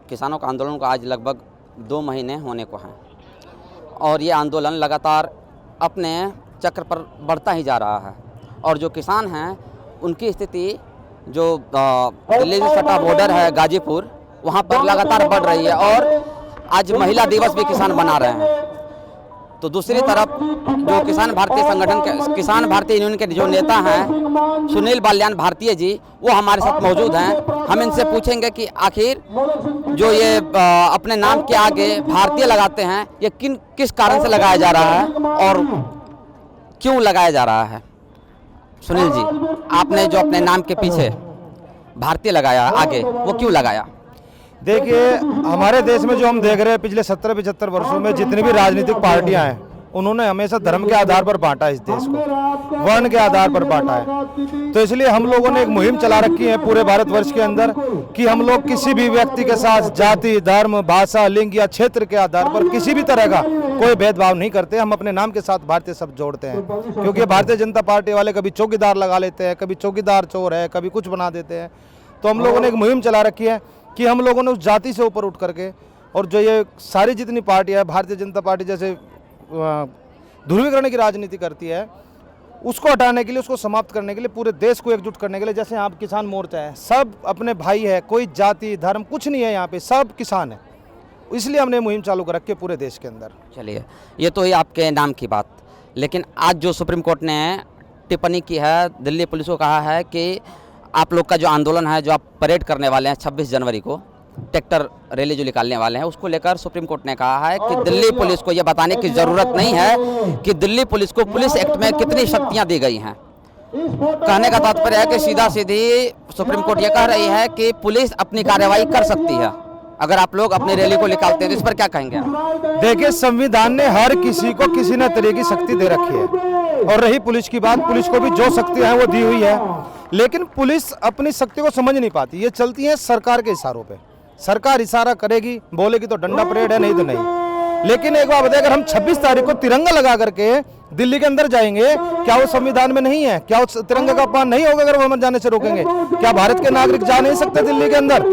किसानों का आंदोलन को आज लगभग 2 महीने होने को हैं और ये आंदोलन लगातार अपने चक्र पर बढ़ता ही जा रहा है। और जो किसान हैं उनकी स्थिति जो दिल्ली से सटा बॉर्डर है गाजीपुर, वहाँ पर लगातार बढ़ रही है और आज महिला दिवस भी किसान मना रहे हैं। तो दूसरी तरफ जो किसान भारतीय संगठन के किसान भारतीय यूनियन के जो नेता हैं सुनील बाल्यान भारतीय जी, वो हमारे साथ मौजूद हैं। हम इनसे पूछेंगे कि आखिर जो ये अपने नाम के आगे भारतीय लगाते हैं, ये किस कारण से लगाया जा रहा है और क्यों लगाया जा रहा है। सुनील जी, आपने जो अपने नाम के पीछे भारतीय लगाया आगे, वो क्यों लगाया? देखिए, हमारे देश में जो हम देख रहे हैं पिछले 70-75 वर्षों में जितनी भी राजनीतिक पार्टियां हैं, उन्होंने हमेशा धर्म के आधार पर बांटा है इस देश को, वर्ण के आधार पर बांटा है। तो इसलिए हम लोगों ने एक मुहिम चला रखी है पूरे भारतवर्ष के अंदर कि हम लोग किसी भी व्यक्ति के साथ जाति, धर्म, भाषा, लिंग या क्षेत्र के आधार पर किसी भी तरह का कोई भेदभाव नहीं करते। हम अपने नाम के साथ भारतीय शब्द जोड़ते हैं, क्योंकि भारतीय जनता पार्टी वाले कभी चौकीदार लगा लेते हैं, कभी चौकीदार चोर है, कभी कुछ बना देते हैं। तो हम लोगों ने एक मुहिम चला रखी है कि हम लोगों ने उस जाति से ऊपर उठ करके, और जो ये सारी जितनी पार्टियां है, भारतीय जनता पार्टी जैसे ध्रुवीकरण की राजनीति करती है, उसको हटाने के लिए, उसको समाप्त करने के लिए, पूरे देश को एकजुट करने के लिए, जैसे यहाँ किसान मोर्चा है, सब अपने भाई है, कोई जाति धर्म कुछ नहीं है, यहाँ पे सब किसान है। इसलिए हमने मुहिम चालू कर रखी है पूरे देश के अंदर। चलिए, ये तो ही आपके नाम की बात, लेकिन आज जो सुप्रीम कोर्ट ने टिप्पणी की है, दिल्ली पुलिस को कहा है कि आप लोग का जो आंदोलन है, जो आप परेड करने वाले हैं 26 जनवरी को, ट्रैक्टर रैली जो निकालने वाले हैं, उसको लेकर सुप्रीम कोर्ट ने कहा है कि दिल्ली पुलिस को यह बताने की ज़रूरत नहीं है कि दिल्ली पुलिस को पुलिस एक्ट में कितनी शक्तियां दी गई हैं। कहने का तात्पर्य है कि सीधा सीधी सुप्रीम कोर्ट ये कह रही है कि पुलिस अपनी कार्रवाई कर सकती है अगर आप लोग अपनी रैली को निकालते हैं। तो इस पर क्या कहेंगे आप? देखिए, संविधान ने हर किसी को किसी न तरह की शक्ति दे रखी है, और रही पुलिस की बात, पुलिस को भी जो शक्तियां हैं वो दी हुई है, लेकिन पुलिस अपनी शक्ति को समझ नहीं पाती। ये चलती है सरकार के इशारों पे। सरकार इशारा करेगी, बोलेगी तो डंडा परेड है, नहीं तो नहीं। लेकिन एक बात बताइए, अगर हम 26 तारीख को तिरंगा लगा करके दिल्ली के अंदर जाएंगे, क्या वो संविधान में नहीं है? क्या वो तिरंगे का अपमान नहीं होगा अगर वो हम जाने से रोकेंगे? क्या भारत के नागरिक जा नहीं सकते दिल्ली के अंदर?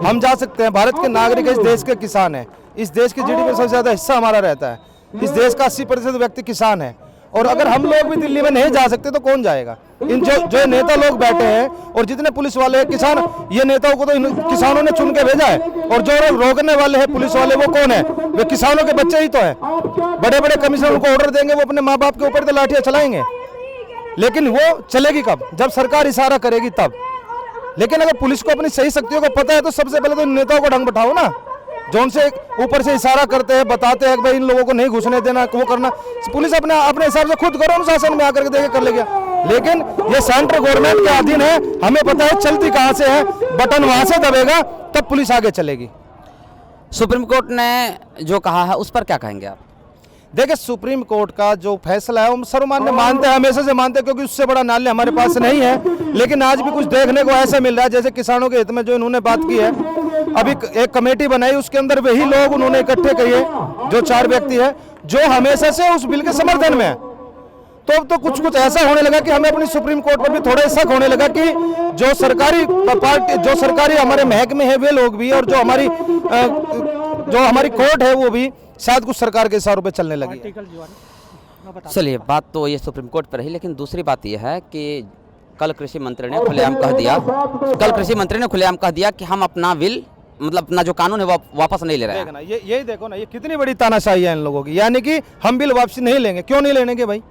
हम जा सकते हैं। भारत के नागरिक इस देश के किसान हैं। इस देश की जीडीपी में सबसे ज्यादा हिस्सा हमारा रहता है। इस देश का 80% व्यक्ति किसान है, और अगर हम लोग भी दिल्ली में नहीं जा सकते तो कौन जाएगा? इन जो नेता लोग बैठे हैं और जितने पुलिस वाले हैं, किसान, ये नेताओं को तो किसानों ने चुन के भेजा है, और जो रोकने वाले हैं पुलिस वाले, वो कौन है? वे किसानों के बच्चे ही तो हैं। बड़े बड़े कमिश्नर उनको ऑर्डर देंगे, वो अपने माँ बाप के ऊपर तो लाठियां चलाएंगे, लेकिन वो चलेगी कब? जब सरकार इशारा करेगी तब। लेकिन अगर पुलिस को अपनी सही शक्तियों को पता है तो सबसे पहले तो नेताओं को ढंग बैठाओ ना, जो उनसे ऊपर से इशारा करते हैं, बताते हैं कि भाई इन लोगों को नहीं घुसने देना, वो करना। पुलिस अपने हिसाब से खुद करो, अनुशासन में आकर के देखे कर लेगा। लेकिन ये सेंट्रल गवर्नमेंट के अधीन है, हमें पता है चलती कहां से है, बटन वहां से दबेगा तब पुलिस आगे चलेगी। सुप्रीम कोर्ट ने जो कहा है उस पर क्या कहेंगे आप? देखिए, सुप्रीम कोर्ट का जो फैसला है वो सर्वमान्य मानते हैं, हमेशा से मानते हैं, क्योंकि उससे बड़ा न्यायालय हमारे पास नहीं है। लेकिन आज भी कुछ देखने को ऐसा मिल रहा है, जैसे किसानों के हित में जो इन्होंने बात की है, अभी एक कमेटी बनाई, उसके अंदर वही लोग उन्होंने इकट्ठे किए, जो 4 व्यक्ति है, जो हमेशा से उस बिल के समर्थन में है। तो अब तो कुछ ऐसा होने लगा कि हमें अपनी सुप्रीम कोर्ट पर भी थोड़ा शक होने लगा कि जो सरकारी पार्टी, जो सरकारी हमारे महकमे है, वे लोग भी, और जो हमारी कोर्ट है, वो भी शायद कुछ सरकार के इशारों पे चलने लगी। चलिए, बात तो ये सुप्रीम कोर्ट पर रही, लेकिन दूसरी बात यह है कि कल कृषि मंत्री ने खुलेआम कह दिया कि हम अपना बिल, मतलब अपना जो कानून है वो वापस नहीं ले रहे हैं। यही देखो ना, ये कितनी बड़ी तानाशाही है इन लोगों की। यानी कि हम बिल वापसी नहीं लेंगे। क्यों नहीं लेंगे भाई?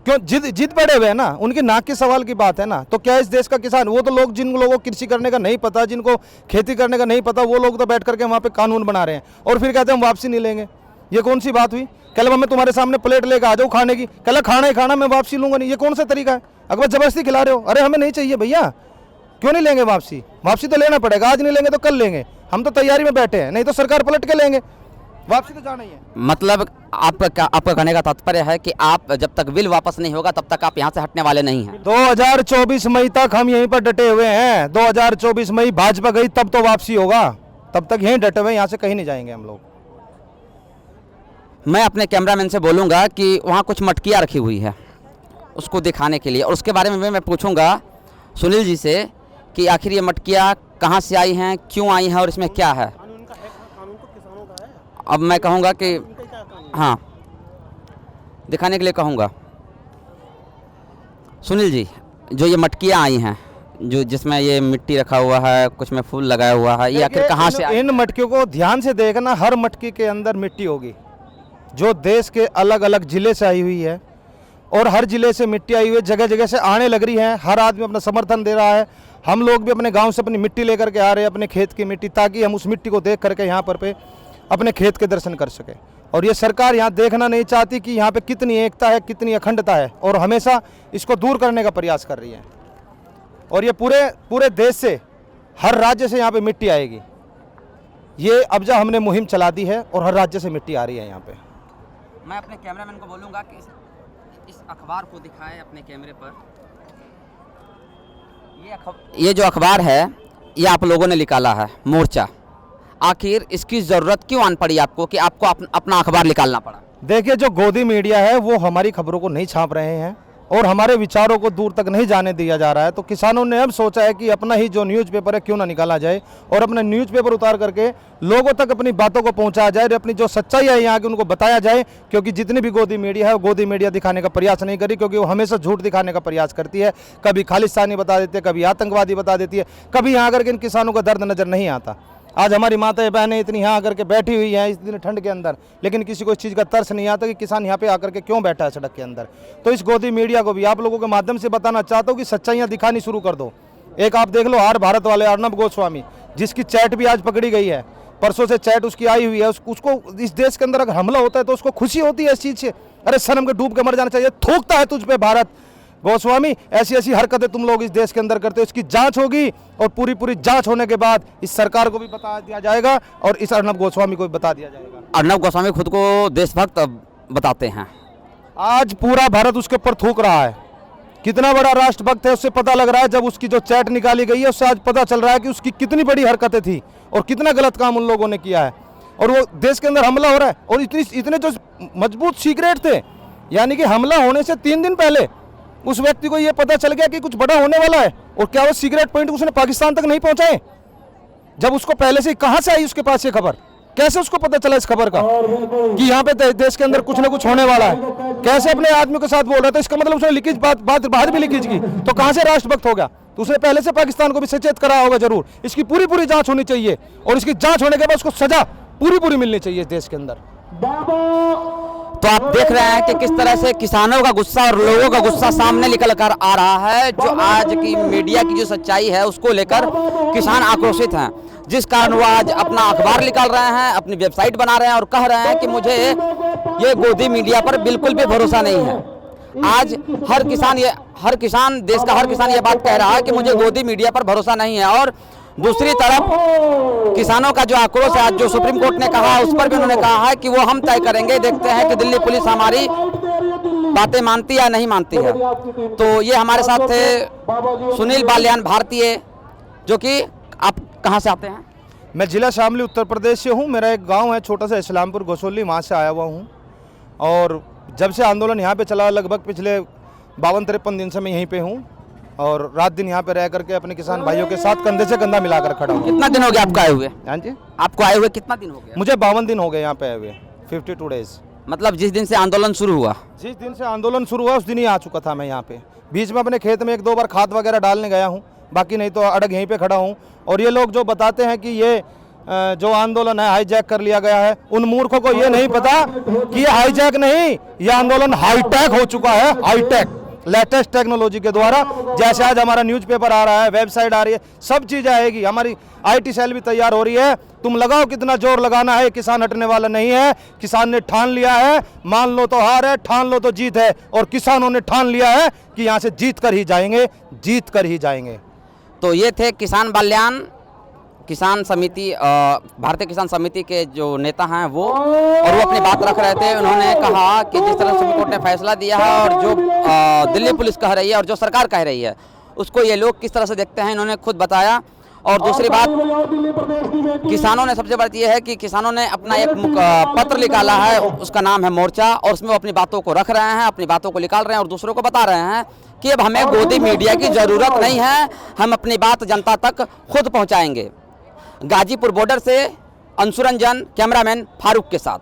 क्यों? जिद पड़े हुए हैं ना, उनकी नाक के सवाल की बात है ना। तो क्या इस देश का किसान, वो तो लोग जिन लोगों को कृषि करने का नहीं पता, जिनको खेती करने का नहीं पता, वो लोग तो बैठ करके वहाँ पे कानून बना रहे हैं, और फिर कहते हैं हम वापसी नहीं लेंगे। ये कौन सी बात हुई? कल मैं तुम्हारे सामने प्लेट लेकर आ जाऊँ खाने की, कल खाना ही खाना, मैं वापसी लूंगा नहीं, ये कौन सा तरीका है? अगर जबरदस्ती खिला रहे हो, अरे हमें नहीं चाहिए भैया, क्यों नहीं लेंगे वापसी? वापसी तो लेना पड़ेगा, आज नहीं लेंगे तो कल लेंगे। हम तो तैयारी में बैठे हैं, नहीं तो सरकार पलट के लेंगे, वापसी तो जाना ही है। मतलब आपका कहने का तात्पर्य है कि आप जब तक बिल वापस नहीं होगा तब तक आप यहाँ से हटने वाले नहीं हैं? 2024 मई तक हम यहीं पर डटे हुए हैं। 2024 मई भाजपा गई तब तो वापसी होगा, तब तक यहीं डटे हुए, यहाँ से कहीं नहीं जाएंगे हम लोग। मैं अपने कैमरामैन से बोलूँगा कि वहाँ कुछ मटकियाँ रखी हुई है, उसको दिखाने के लिए, और उसके बारे में मैं पूछूंगा सुनील जी से कि आखिर ये मटकियाँ कहाँ से आई हैं, क्यों आई हैं और इसमें क्या है। अब मैं कहूँगा कि हाँ, दिखाने के लिए कहूँगा। सुनील जी, जो ये मटकियाँ आई हैं, जो जिसमें ये मिट्टी रखा हुआ है, कुछ में फूल लगाया हुआ है, ये आखिर कहाँ से आई? इन मटकियों को ध्यान से देखना, हर मटकी के अंदर मिट्टी होगी जो देश के अलग अलग ज़िले से आई हुई है, और हर ज़िले से मिट्टी आई हुई है, जगह जगह से आने लग रही है। हर आदमी अपना समर्थन दे रहा है। हम लोग भी अपने गांव से अपनी मिट्टी लेकर के आ रहे हैं, अपने खेत की मिट्टी, ताकि हम उस मिट्टी को देख करके यहाँ पर पे अपने खेत के दर्शन कर सकें। और ये सरकार यहाँ देखना नहीं चाहती कि यहाँ पे कितनी एकता है, कितनी अखंडता है, और हमेशा इसको दूर करने का प्रयास कर रही है। और ये पूरे देश से, हर राज्य से यहाँ पे मिट्टी आएगी। ये अब जब हमने मुहिम चला दी है और हर राज्य से मिट्टी आ रही है यहाँ पे। मैं अपने कैमरामैन को बोलूँगा कि इस अखबार को दिखाएं अपने कैमरे पर। ये जो अखबार है, ये आप लोगों ने निकाला है, मोर्चा। आखिर इसकी ज़रूरत क्यों आन पड़ी आपको कि आपको अपना अखबार निकालना पड़ा? देखिए, जो गोदी मीडिया है वो हमारी खबरों को नहीं छाप रहे हैं और हमारे विचारों को दूर तक नहीं जाने दिया जा रहा है। तो किसानों ने अब सोचा है कि अपना ही जो न्यूज़पेपर है क्यों ना निकाला जाए, और अपना न्यूज़पेपर उतार करके लोगों तक अपनी बातों को पहुंचाया जाए, अपनी जो सच्चाई है यहाँ की उनको बताया जाए। क्योंकि जितनी भी गोदी मीडिया है वो गोदी मीडिया दिखाने का प्रयास नहीं करी, क्योंकि वो हमेशा झूठ दिखाने का प्रयास करती है। कभी खालिस्तानी बता देती है, कभी आतंकवादी बता देती है, कभी यहाँ आकर के इन किसानों का दर्द नज़र नहीं आता। आज हमारी माताएं बहनें इतनी यहाँ आकर के बैठी हुई हैं इस दिन ठंड के अंदर, लेकिन किसी को इस चीज़ का तरस नहीं आता कि किसान यहाँ पे आकर के क्यों बैठा है सड़क के अंदर। तो इस गोदी मीडिया को भी आप लोगों के माध्यम से बताना चाहता हूँ कि सच्चाइयाँ दिखानी शुरू कर दो। एक आप देख लो, हर भारत वाले अर्नब गोस्वामी, जिसकी चैट भी आज पकड़ी गई है, परसों से चैट उसकी आई हुई है। उसको इस देश के अंदर अगर हमला होता है तो उसको खुशी होती है इस चीज़ से। अरे शर्म के डूब के मर जाना चाहिए, थूकता है तुझ पे भारत। गोस्वामी, ऐसी ऐसी हरकतें तुम लोग इस देश के अंदर करते हो, इसकी जांच होगी, और पूरी जांच होने के बाद इस सरकार को भी बता दिया जाएगा और इस अर्नब गोस्वामी को भी बता दिया जाएगा। अर्नब गोस्वामी खुद को देशभक्त बताते हैं। आज पूरा भारत उसके ऊपर थूक रहा है। कितना बड़ा राष्ट्रभक्त है उससे पता लग रहा है। जब उसकी जो चैट निकाली गई है उससे आज पता चल रहा है कि उसकी कितनी बड़ी हरकतें थी और कितना गलत काम उन लोगों ने किया है। और वो देश के अंदर हमला हो रहा है, और इतने जो मजबूत सीक्रेट थे, यानी कि हमला होने से 3 दिन पहले उस व्यक्ति को ये पता चल गया कि कुछ बड़ा होने वाला है। और क्या वो सीक्रेट पॉइंट उसने पाकिस्तान तक नहीं पहुंचाए? जब उसको पहले से कहां से आई उसके पास ये खबर? कैसे उसको पता चला इस खबर का कि यहाँ पे देश के अंदर कुछ ना कुछ होने वाला है? कैसे अपने आदमियों के साथ बोल रहा था? इसका मतलब उसने लीकेज बात बाहर भी लीकेज की, तो कहां से राष्ट्रभक्त हो गया? तो उसने पहले से पाकिस्तान को भी सचेत करा होगा जरूर। इसकी पूरी जांच होनी चाहिए, और इसकी जांच होने के बाद उसको सजा पूरी मिलनी चाहिए इस देश के अंदर। तो आप देख रहे हैं कि किस तरह से किसानों का गुस्सा और लोगों का गुस्सा सामने निकल कर आ रहा है। जो आज की मीडिया की जो सच्चाई है उसको लेकर किसान आक्रोशित हैं, जिस कारण वो आज अपना अखबार निकाल रहे हैं, अपनी वेबसाइट बना रहे हैं और कह रहे हैं कि मुझे ये गोदी मीडिया पर बिल्कुल भी भरोसा नहीं है। आज हर किसान देश का हर किसान ये बात कह रहा है कि मुझे गोदी मीडिया पर भरोसा नहीं है। और दूसरी तरफ किसानों का जो आक्रोश है, आज जो सुप्रीम कोर्ट ने कहा उस पर भी उन्होंने कहा है कि वो हम तय करेंगे। देखते हैं कि दिल्ली पुलिस हमारी बातें मानती है या नहीं मानती है। तो ये हमारे साथ थे सुनील बालियान भारतीय, जो कि आप कहाँ से आते हैं? मैं जिला शामली उत्तर प्रदेश से हूँ। मेरा एक गांव है छोटा सा इस्लामपुर घोसोली, वहाँ से आया हुआ हूँ। और जब से आंदोलन यहाँ पे चला, लगभग पिछले 52-53 दिन से मैं यहीं पे हूँ, और रात दिन यहाँ पे रह करके अपने किसान भाइयों के साथ कंधे से कंधा मिलाकर खड़ा हूँ। कितना दिन हो गया आपको आए हुए? हाँ जी, आपको आए हुए कितना दिन हो गया? मुझे 52 दिन हो गए यहाँ पे आए हुए, 52 डेज। मतलब जिस दिन से आंदोलन शुरू हुआ? जिस दिन से आंदोलन शुरू हुआ उस दिन ही आ चुका था मैं यहाँ पे। बीच में अपने खेत में 1-2 बार खाद वगैरह डालने गया हूँ, बाकी नहीं तो अड़ग यहीं पे खड़ा हूँ। और ये लोग जो बताते हैं कि ये जो आंदोलन है हाईजैक कर लिया गया है, उन मूर्खों को ये नहीं पता कि ये हाईजैक नहीं, ये आंदोलन हाईटेक हो चुका है। हाईटेक, लेटेस्ट टेक्नोलॉजी के द्वारा, जैसे आज हमारा न्यूज़पेपर आ रहा है, वेबसाइट आ रही है, सब चीज़ आएगी। हमारी IT सेल भी तैयार हो रही है। तुम लगाओ कितना जोर लगाना है, किसान हटने वाला नहीं है। किसान ने ठान लिया है, मान लो तो हार है, ठान लो तो जीत है। और किसानों ने ठान लिया है कि यहाँ से जीत कर ही जाएंगे। तो ये थे किसान बाल्यान, किसान समिति, भारतीय किसान समिति के जो नेता हैं वो, और वो अपनी बात रख रहे थे। उन्होंने कहा कि जिस तरह सुप्रीम कोर्ट ने फैसला दिया है और जो दिल्ली पुलिस कह रही है और जो सरकार कह रही है उसको ये लोग किस तरह से देखते हैं, इन्होंने खुद बताया। और दूसरी बात, किसानों ने, सबसे बड़ी ये है कि किसानों ने अपना एक पत्र निकाला है, उसका नाम है मोर्चा, और उसमें वो अपनी बातों को रख रहे हैं, अपनी बातों को निकाल रहे हैं और दूसरों को बता रहे हैं कि अब हमें गोदी मीडिया की ज़रूरत नहीं है, हम अपनी बात जनता तक खुद पहुंचाएंगे। गाजीपुर बॉर्डर से अंशुरंजन, कैमरामैन फारूक के साथ।